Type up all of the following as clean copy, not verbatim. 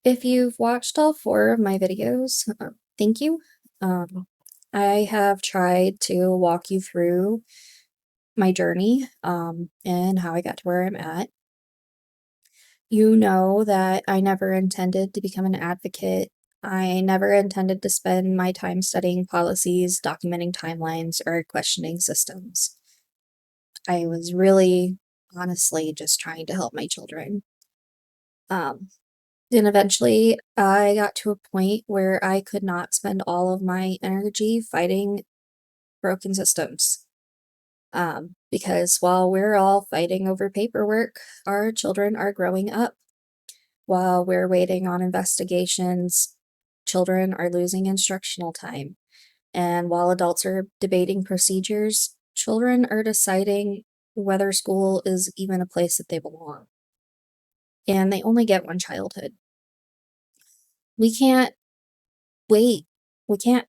If you've watched all 4 of my videos, thank you. Um, I have tried to walk you through my journey, and how I got to where I'm at. You know that I never intended to become an advocate. I never intended to spend my time studying policies, documenting timelines, or questioning systems. I was really, honestly just trying to help my children. Um, Then eventually, I got to a point where I could not spend all of my energy fighting broken systems. Because while we're all fighting over paperwork, our children are growing up. While we're waiting on investigations, children are losing instructional time. And while adults are debating procedures, children are deciding whether school is even a place that they belong. And they only get one childhood. We can't wait. We can't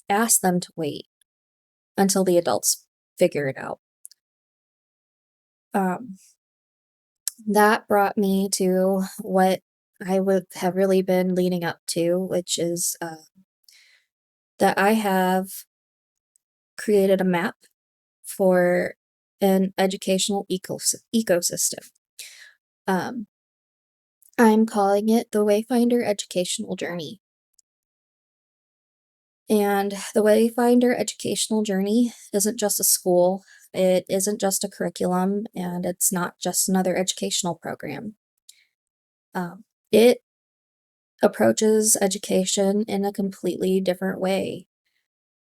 ask them to wait until the adults figure it out. Um, that brought me to what I would have really been leading up to, which is that I have created a map for an educational ecosystem. Um, I'm calling it the Wayfinder Educational Journey. And the Wayfinder Educational Journey isn't just a school, it isn't just a curriculum, and it's not just another educational program. It approaches education in a completely different way.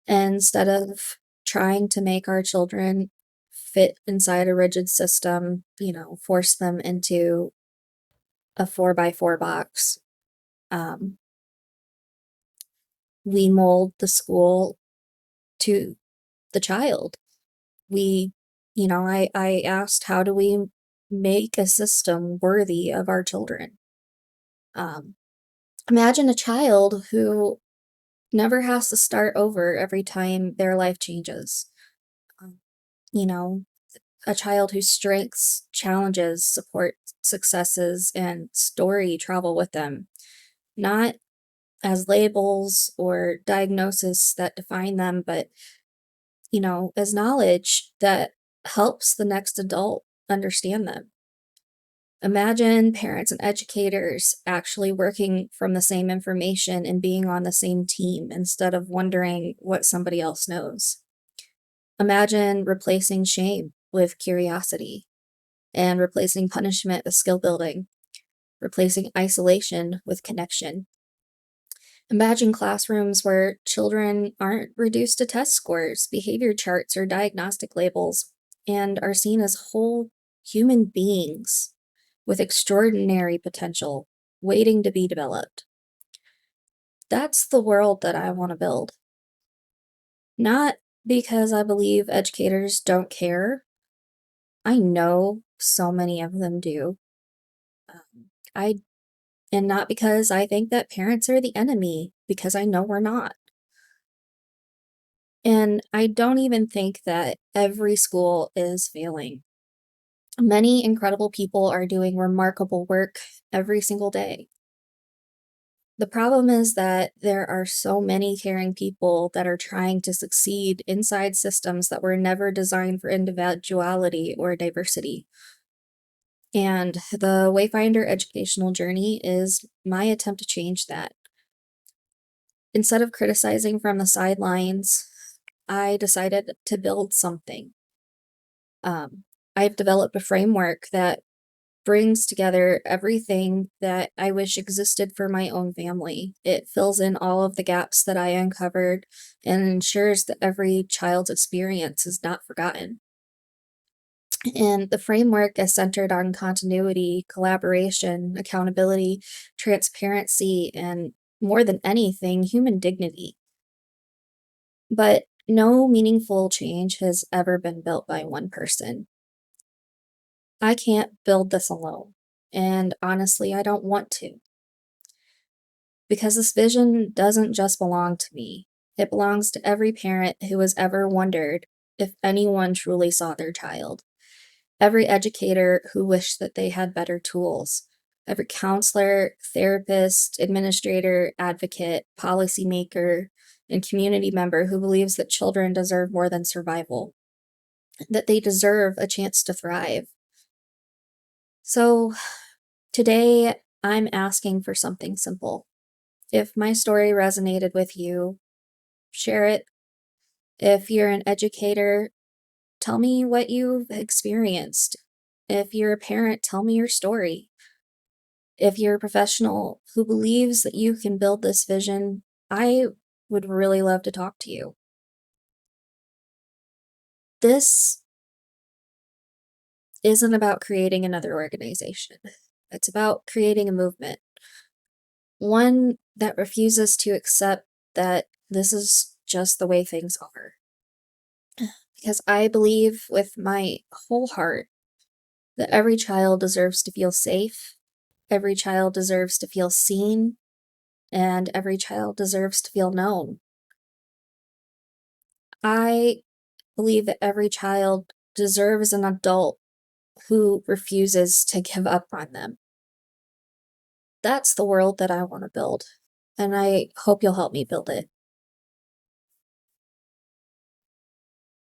Instead of trying to make our children fit inside a rigid system, force them into a 4x4 box, um, we mold the school to the child. I asked, how do we make a system worthy of our children? Um, Imagine a child who never has to start over every time their life changes. Um, you know, a child whose strengths, challenges, support, successes, and story travel with them, not as labels or diagnoses that define them, but, as knowledge that helps the next adult understand them. Imagine parents and educators actually working from the same information and being on the same team instead of wondering what somebody else knows. Imagine replacing shame with curiosity and replacing punishment with skill building, replacing isolation with connection. Imagine classrooms where children aren't reduced to test scores, behavior charts, or diagnostic labels, and are seen as whole human beings with extraordinary potential waiting to be developed. That's the world that I want to build. Not because I believe educators don't care. I know so many of them do. I And not because I think that parents are the enemy, because I know we're not. And I don't even think that every school is failing. Many incredible people are doing remarkable work every single day. The problem is that there are so many caring people that are trying to succeed inside systems that were never designed for individuality or diversity. And the Wayfinder educational journey is my attempt to change that. Instead of criticizing from the sidelines, I decided to build something. I've developed a framework that brings together everything that I wish existed for my own family. It fills in all of the gaps that I uncovered and ensures that every child's experience is not forgotten. And the framework is centered on continuity, collaboration, accountability, transparency, and more than anything, human dignity. But no meaningful change has ever been built by one person. I can't build this alone. And honestly, I don't want to. Because this vision doesn't just belong to me, it belongs to every parent who has ever wondered if anyone truly saw their child, every educator who wished that they had better tools, Every counselor, therapist, administrator, advocate, policymaker, and community member who believes that children deserve more than survival, that they deserve a chance to thrive. So today, I'm asking for something simple. If my story resonated with you, share it. If you're an educator, tell me what you've experienced. If you're a parent, tell me your story. If you're a professional who believes that you can build this vision, I would really love to talk to you. This isn't about creating another organization. It's about creating a movement, one that refuses to accept that this is just the way things are. Because I believe with my whole heart that every child deserves to feel safe, every child deserves to feel seen, and every child deserves to feel known. I believe that every child deserves an adult who refuses to give up on them. That's the world that I want to build, and I hope you'll help me build it.